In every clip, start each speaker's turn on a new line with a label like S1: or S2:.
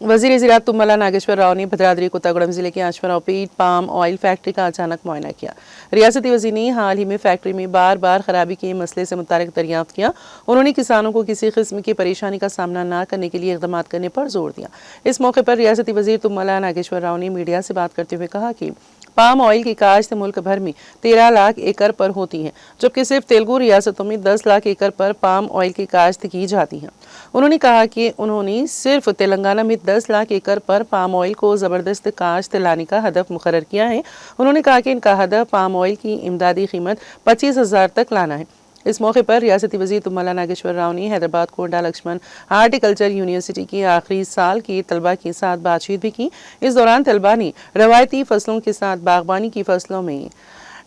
S1: वजीर ज़राअत तुम्मला नागेश्वर राव ने भद्राद्री कोत्तागुड़म जिले के आशवरा पीट पाम ऑयल फैक्ट्री का अचानक मुआयना किया। रियासती वज़ीर ने हाल ही में फैक्ट्री में बार बार खराबी के मसले से मुतालिक दरियाफ्त किया। उन्होंने किसानों को किसी किस्म की परेशानी का सामना न करने के लिए इक़दाम करने पर जोर दिया। इस मौके पर रियासती वज़ीर तुम्मला नागेश्वर राव ने मीडिया से बात करते हुए कहा कि पाम ऑयल की काश्त मुल्क भर में 13 लाख एकड़ पर होती है, जबकि सिर्फ तेलुगु रियासतों में 10 लाख एकड़ पर पाम ऑयल की काश्त की जाती है। उन्होंने कहा कि उन्होंने सिर्फ तेलंगाना में 10 लाख एकड़ पर पाम ऑयल को ज़बरदस्त काश्त लाने का हदफ मुकर्रर किया है। उन्होंने कहा कि इनका हदफ पाम ऑयल की इमदादी कीमत 25,000 तक लाना है। इस मौके पर रियासती वज़ीर तुम्मला नागेश्वर राव ने हैदराबाद कोंडा लक्ष्मण हार्टिकल्चर यूनिवर्सिटी की आखिरी साल के तलबा के साथ बातचीत भी की। इस दौरान तलबा ने रवायती फसलों के साथ बागबानी की फसलों में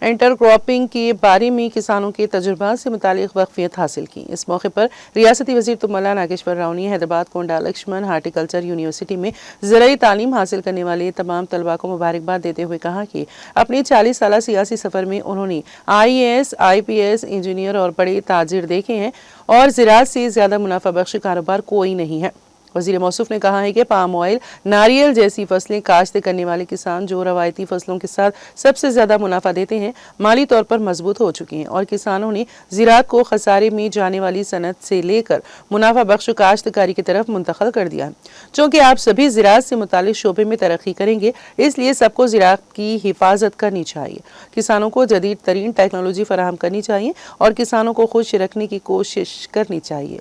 S1: इंटरक्रॉपिंग के बारे में किसानों के तजुर्बा से मुतालिक वाक़फ़ियत हासिल की। इस मौके पर रियासती वज़ीर तुम्मला नागेश्वर राव ने हैदराबाद कोंडा लक्ष्मण हार्टिकल्चर यूनिवर्सिटी में ज़राई तालीम हासिल करने वाले तमाम तलबा को मुबारकबाद देते हुए कहा कि अपने 40 साल सियासी सफ़र में उन्होंने IAS, IPS, इंजीनियर और बड़े ताजिर देखे हैं और ज़राअत से ज़्यादा मुनाफा बख्श कारोबार कोई नहीं है। वज़ीर मौसूफ ने कहा है कि पाम ऑयल, नारियल जैसी फसलें काश्त करने वाले किसान जो रवायती फसलों के साथ सबसे ज़्यादा मुनाफा देते हैं, माली तौर पर मजबूत हो चुके हैं और किसानों ने ज़राअत को खसारे में जाने वाली सनत से लेकर मुनाफा बख्श काश्तकारी की तरफ मुंतकिल कर दिया है। चूँकि आप सभी ज़राअत से मुतालिक शोबे में तरक्की करेंगे, इसलिए सबको ज़राअत की हिफाजत करनी चाहिए। किसानों को जदीद तरीन टेक्नोलॉजी फराहम करनी चाहिए और किसानों को खुश रखने की कोशिश करनी चाहिए।